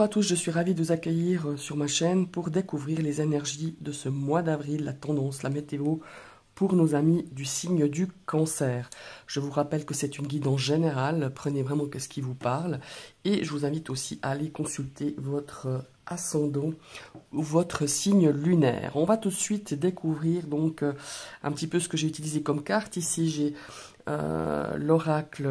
à tous, je suis ravie de vous accueillir sur ma chaîne pour découvrir les énergies de ce mois d'avril, la tendance, la météo pour nos amis du signe du Cancer. Je vous rappelle que c'est une guidance générale, prenez vraiment que ce qui vous parle et je vous invite aussi à aller consulter votre ascendant ou votre signe lunaire. On va tout de suite découvrir donc un petit peu ce que j'ai utilisé comme carte. Ici j'ai l'oracle,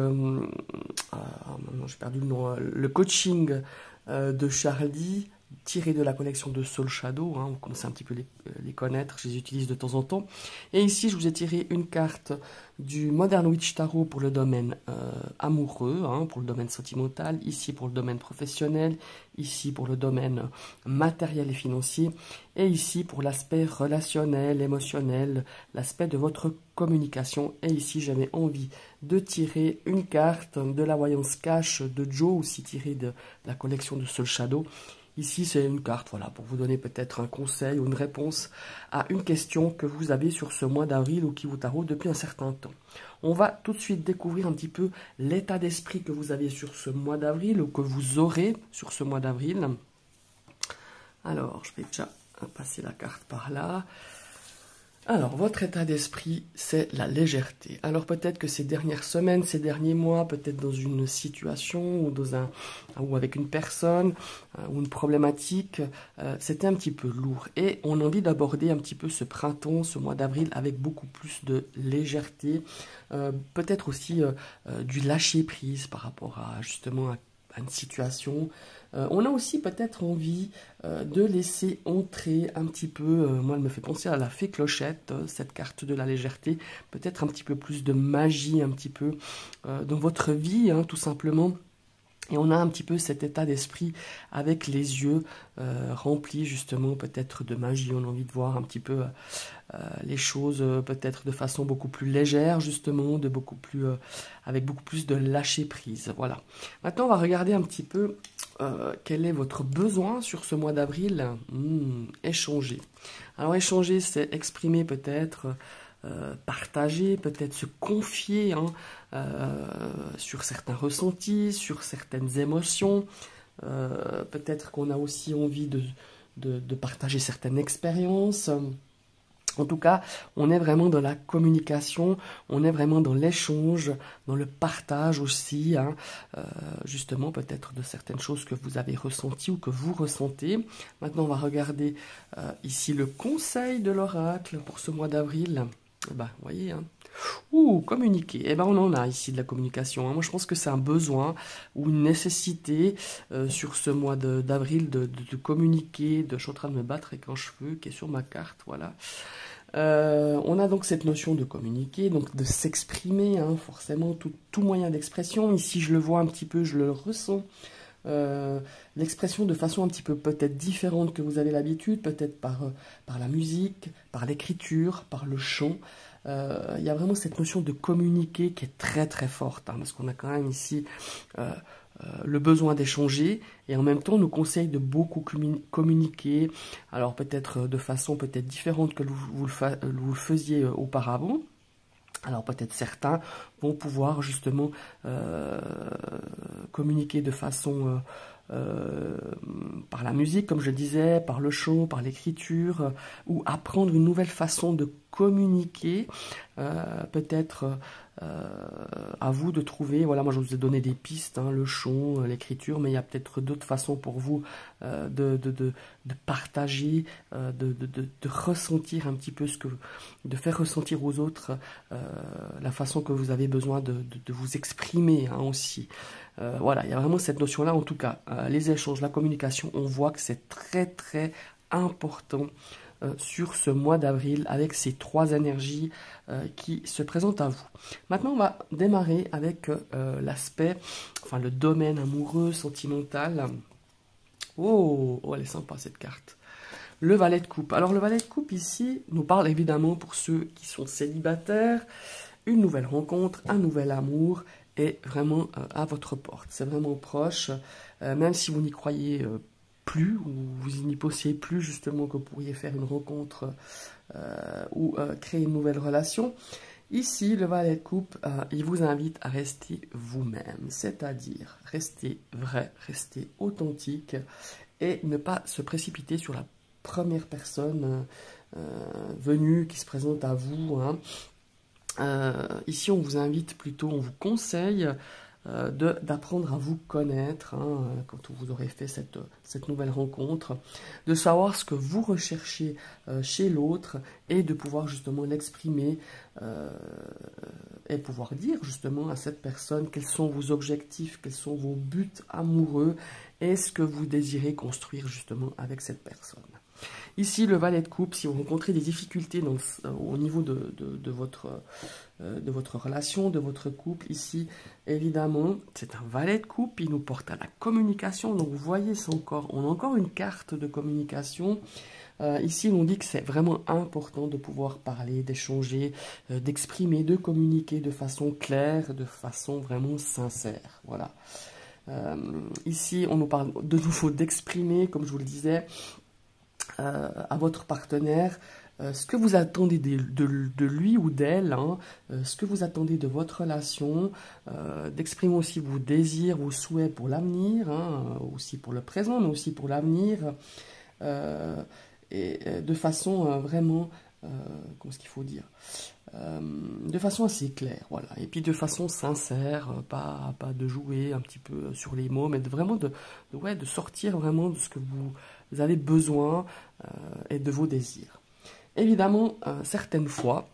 j'ai perdu le nom, le coaching de Charlie, tiré de la collection de Soul Shadow, vous commencez un petit peu les connaître, je les utilise de temps en temps. Et ici, je vous ai tiré une carte du Modern Witch Tarot pour le domaine amoureux, pour le domaine sentimental, ici pour le domaine professionnel, ici pour le domaine matériel et financier, et ici pour l'aspect relationnel, émotionnel, l'aspect de votre communication. Et ici, j'avais envie de tirer une carte de la voyance cache de Joe, aussi tirée de la collection de Soul Shadow. Ici, c'est une carte, voilà, pour vous donner peut-être un conseil ou une réponse à une question que vous avez sur ce mois d'avril ou qui vous taraude depuis un certain temps. On va tout de suite découvrir un petit peu l'état d'esprit que vous avez sur ce mois d'avril ou que vous aurez sur ce mois d'avril. Alors, je vais déjà passer la carte par là. Alors, votre état d'esprit, c'est la légèreté. Alors, peut-être que ces dernières semaines, ces derniers mois, peut-être dans une situation ou avec une personne ou une problématique, c'était un petit peu lourd. Et on a envie d'aborder un petit peu ce printemps, ce mois d'avril, avec beaucoup plus de légèreté. Peut-être aussi du lâcher-prise par rapport à justement à une situation. On a aussi peut-être envie de laisser entrer un petit peu, moi elle me fait penser à la fée Clochette, cette carte de la légèreté, peut-être un petit peu plus de magie un petit peu dans votre vie, tout simplement. Et on a un petit peu cet état d'esprit avec les yeux remplis justement peut-être de magie. On a envie de voir un petit peu les choses peut-être de façon beaucoup plus légère justement, avec beaucoup plus de lâcher prise. Voilà. Maintenant on va regarder un petit peu quel est votre besoin sur ce mois d'avril. Échanger. Alors échanger, c'est exprimer peut-être, partager, peut-être se confier sur certains ressentis, sur certaines émotions. Peut-être qu'on a aussi envie de partager certaines expériences. En tout cas, on est vraiment dans la communication, on est vraiment dans l'échange, dans le partage aussi, justement peut-être de certaines choses que vous avez ressenties ou que vous ressentez. Maintenant, on va regarder ici le conseil de l'oracle pour ce mois d'avril. Vous voyez, communiquer. On en a ici de la communication. Moi, je pense que c'est un besoin ou une nécessité sur ce mois d'avril de communiquer. Je suis en train de me battre avec un cheveu qui est sur ma carte, voilà. On a donc cette notion de communiquer, donc de s'exprimer, forcément, tout moyen d'expression. Ici, je le vois un petit peu, je le ressens. L'expression de façon un petit peu peut-être différente que vous avez l'habitude, peut-être par la musique, par l'écriture, par le chant. Il y a vraiment cette notion de communiquer qui est très très forte, parce qu'on a quand même ici le besoin d'échanger et en même temps on nous conseille de beaucoup communiquer, alors peut-être de façon peut-être différente que vous le faisiez auparavant. Alors peut-être certains vont pouvoir justement communiquer de façon par la musique, comme je le disais, par le chant, par l'écriture, ou apprendre une nouvelle façon de communiquer, peut-être à vous de trouver. Voilà, moi je vous ai donné des pistes, le chant, l'écriture, mais il y a peut-être d'autres façons pour vous de partager, de ressentir un petit peu de faire ressentir aux autres la façon que vous avez besoin de vous exprimer aussi. Voilà, il y a vraiment cette notion-là. En tout cas, les échanges, la communication, on voit que c'est très très important sur ce mois d'avril avec ces trois énergies qui se présentent à vous. Maintenant, on va démarrer avec le domaine amoureux, sentimental. Oh, elle est sympa cette carte. Le valet de coupe. Alors, le valet de coupe ici nous parle évidemment pour ceux qui sont célibataires, une nouvelle rencontre, un nouvel amour est vraiment à votre porte. C'est vraiment proche, même si vous n'y croyez plus, ou vous n'y pensez plus justement que vous pourriez faire une rencontre ou créer une nouvelle relation. Ici, le valet de coupe, il vous invite à rester vous-même, c'est-à-dire rester vrai, rester authentique et ne pas se précipiter sur la première personne venue qui se présente à vous. Hein. Ici, on vous invite plutôt, on vous conseille d'apprendre à vous connaître hein, quand vous aurez fait cette nouvelle rencontre, de savoir ce que vous recherchez chez l'autre et de pouvoir justement l'exprimer et pouvoir dire justement à cette personne quels sont vos objectifs, quels sont vos buts amoureux et ce que vous désirez construire justement avec cette personne. Ici, le valet de coupe, si vous rencontrez des difficultés au niveau de votre relation, de votre couple, ici, évidemment, c'est un valet de coupe, il nous porte à la communication. Donc, vous voyez, on a encore une carte de communication. Ici, on dit que c'est vraiment important de pouvoir parler, d'échanger, d'exprimer, de communiquer de façon claire, de façon vraiment sincère. Voilà. Ici, on nous parle de nouveau d'exprimer, comme je vous le disais, à votre partenaire ce que vous attendez de lui ou d'elle, hein, ce que vous attendez de votre relation, d'exprimer aussi vos désirs, vos souhaits pour l'avenir, hein, aussi pour le présent, mais aussi pour l'avenir, et de façon vraiment, comment est-ce qu'il faut dire, de façon assez claire, voilà, et puis de façon sincère, pas de jouer un petit peu sur les mots, mais vraiment de sortir vraiment de ce que vous avez besoin et de vos désirs. Évidemment, certaines fois,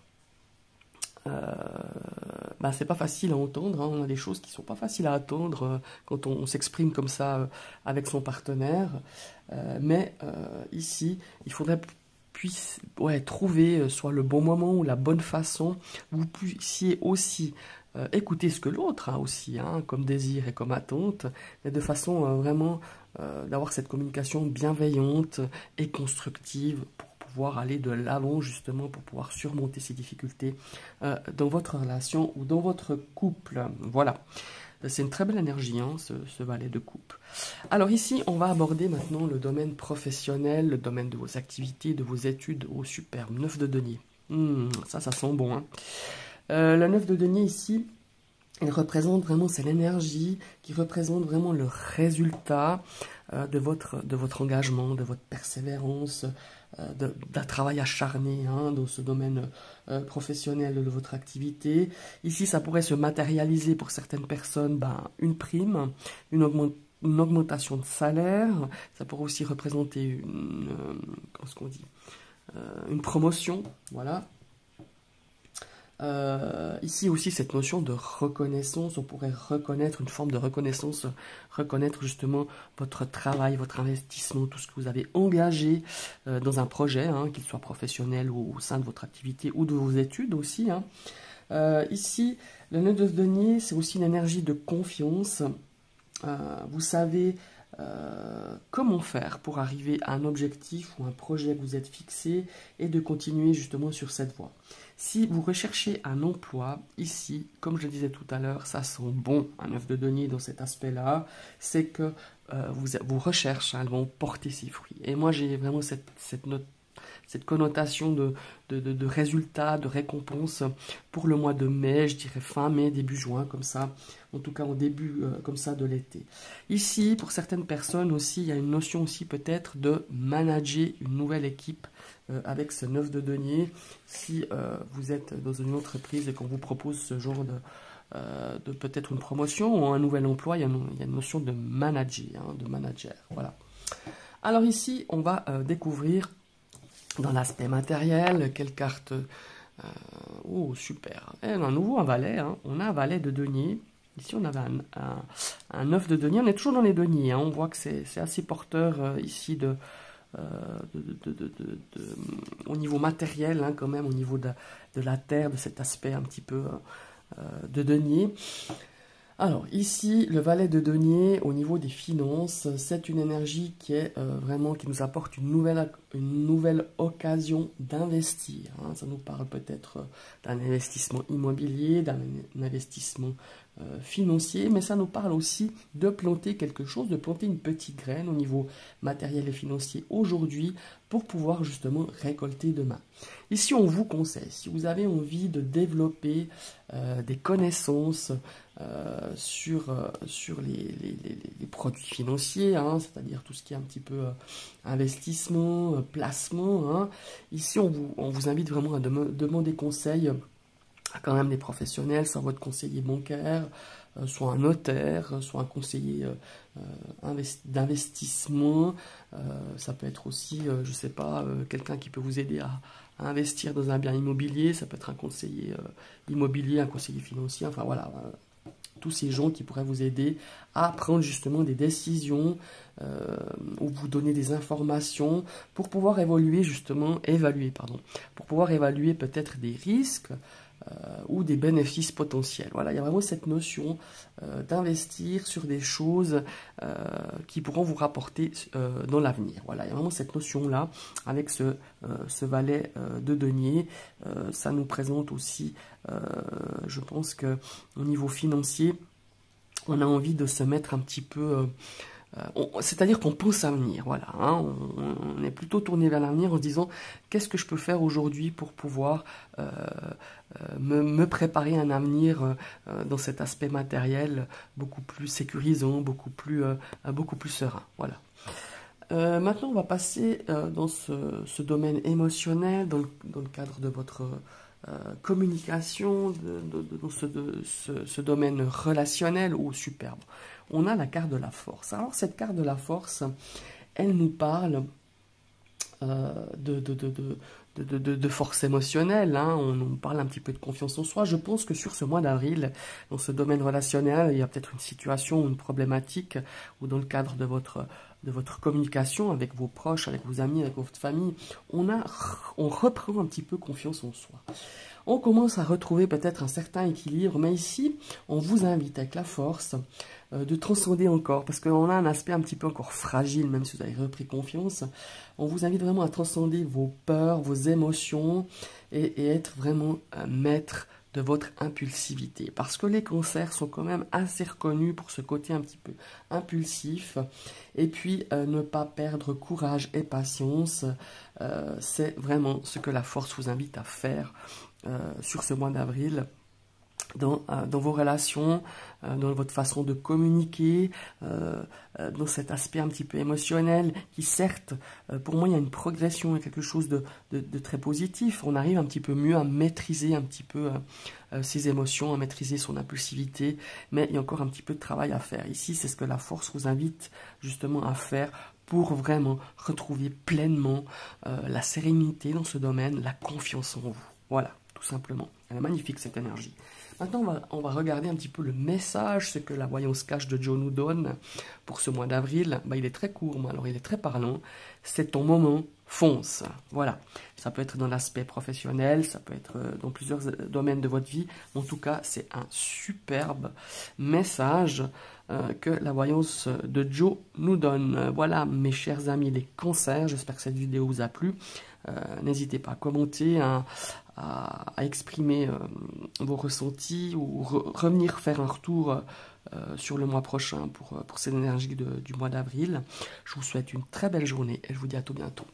c'est pas facile à entendre, hein, on a des choses qui sont pas faciles à entendre quand on s'exprime comme ça avec son partenaire, mais ici, il faudrait trouver soit le bon moment ou la bonne façon, vous puissiez aussi écouter ce que l'autre a aussi, hein, comme désir et comme attente, mais de façon vraiment d'avoir cette communication bienveillante et constructive pour pouvoir aller de l'avant justement, pour pouvoir surmonter ces difficultés dans votre relation ou dans votre couple. Voilà. C'est une très belle énergie, hein, ce valet de coupe. Alors ici, on va aborder maintenant le domaine professionnel, le domaine de vos activités, de vos études. Oh, superbe, 9 de denier. Ça sent bon. Hein. Le 9 de denier ici, il représente vraiment, c'est l'énergie qui représente vraiment le résultat de votre engagement, de votre persévérance, d'un travail acharné hein, dans ce domaine professionnel de votre activité. Ici, ça pourrait se matérialiser pour certaines personnes, une prime, une augmentation de salaire. Ça pourrait aussi représenter une promotion, voilà. Ici aussi cette notion de reconnaissance, on pourrait reconnaître une forme de reconnaissance, reconnaître justement votre travail, votre investissement, tout ce que vous avez engagé dans un projet, hein, qu'il soit professionnel ou au sein de votre activité ou de vos études aussi. Hein. Ici, le 9 de denier, c'est aussi une énergie de confiance. Vous savez comment faire pour arriver à un objectif ou un projet que vous êtes fixé et de continuer justement sur cette voie. Si vous recherchez un emploi, ici, comme je le disais tout à l'heure, ça sent bon, un 9 de denier dans cet aspect-là, c'est que vos recherches, elles vont porter ses fruits. Et moi, j'ai vraiment cette connotation de résultat, de récompense pour le mois de mai, je dirais fin mai, début juin, comme ça, en tout cas au début comme ça de l'été. Ici, pour certaines personnes aussi, il y a une notion aussi peut-être de manager une nouvelle équipe avec ce 9 de denier. Si vous êtes dans une entreprise et qu'on vous propose ce genre de peut-être une promotion ou un nouvel emploi, il y a une notion de manager, hein, de manager, voilà. Alors ici, on va découvrir dans l'aspect matériel, quelle carte oh, super. Et on a à nouveau un valet. Hein. On a un valet de denier. Ici, on avait un 9 de denier. On est toujours dans les deniers. Hein. On voit que c'est assez porteur ici au niveau matériel, hein, quand même, au niveau de la terre, de cet aspect un petit peu de denier. Alors ici, le valet de denier au niveau des finances, c'est une énergie qui est vraiment qui nous apporte une nouvelle occasion d'investir. Hein. Ça nous parle peut-être d'un investissement immobilier, d'un investissement financier, mais ça nous parle aussi de planter quelque chose, de planter une petite graine au niveau matériel et financier aujourd'hui pour pouvoir justement récolter demain. Ici, on vous conseille, si vous avez envie de développer des connaissances sur les produits financiers, hein, c'est-à-dire tout ce qui est un petit peu investissement, placement, hein. Ici, on vous invite vraiment à demander conseil à quand même des professionnels, soit votre conseiller bancaire, soit un notaire, soit un conseiller d'investissement. Ça peut être aussi, je ne sais pas, quelqu'un qui peut vous aider à investir dans un bien immobilier. Ça peut être un conseiller immobilier, un conseiller financier. Enfin voilà, tous ces gens qui pourraient vous aider à prendre justement des décisions ou vous donner des informations pour pouvoir évaluer pour pouvoir évaluer peut-être des risques ou des bénéfices potentiels. Voilà, il y a vraiment cette notion d'investir sur des choses qui pourront vous rapporter dans l'avenir. Voilà, il y a vraiment cette notion-là avec ce valet de denier. Ça nous présente aussi, je pense que au niveau financier, on a envie de se mettre un petit peu... c'est-à-dire qu'on pense à venir, voilà, hein, on est plutôt tourné vers l'avenir en se disant qu'est-ce que je peux faire aujourd'hui pour pouvoir me préparer un avenir dans cet aspect matériel beaucoup plus sécurisant, beaucoup plus serein, voilà. Maintenant, on va passer dans ce domaine émotionnel, dans le cadre de votre communication, dans ce domaine relationnel ou superbe. On a la carte de la force. Alors, cette carte de la force, elle nous parle de force émotionnelle, hein. On nous parle un petit peu de confiance en soi. Je pense que sur ce mois d'avril, dans ce domaine relationnel, il y a peut-être une situation ou une problématique, ou dans le cadre de votre communication avec vos proches, avec vos amis, avec votre famille, on reprend un petit peu confiance en soi. On commence à retrouver peut-être un certain équilibre, mais ici, on vous invite avec la force de transcender encore, parce qu'on a un aspect un petit peu encore fragile, même si vous avez repris confiance. On vous invite vraiment à transcender vos peurs, vos émotions, et être vraiment maître de votre impulsivité, parce que les cancers sont quand même assez reconnus pour ce côté un petit peu impulsif, et puis ne pas perdre courage et patience, c'est vraiment ce que la force vous invite à faire sur ce mois d'avril. Dans vos relations, dans votre façon de communiquer, dans cet aspect un petit peu émotionnel qui certes, pour moi il y a une progression, il y a quelque chose de très positif. On arrive un petit peu mieux à maîtriser un petit peu ses émotions, à maîtriser son impulsivité, mais il y a encore un petit peu de travail à faire. Ici, c'est ce que la force vous invite justement à faire pour vraiment retrouver pleinement la sérénité dans ce domaine, la confiance en vous. Voilà, tout simplement. Elle est magnifique cette énergie. Maintenant, on va regarder un petit peu le message, ce que la voyance cache de Joe nous donne pour ce mois d'avril. Il est très court, mais alors il est très parlant. C'est ton moment, fonce. Voilà. Ça peut être dans l'aspect professionnel, ça peut être dans plusieurs domaines de votre vie. En tout cas, c'est un superbe message que la voyance de Joe nous donne. Voilà, mes chers amis les cancers, j'espère que cette vidéo vous a plu. N'hésitez pas à commenter, à exprimer vos ressentis ou revenir faire un retour sur le mois prochain pour cette énergie du mois d'avril. Je vous souhaite une très belle journée et je vous dis à tout bientôt.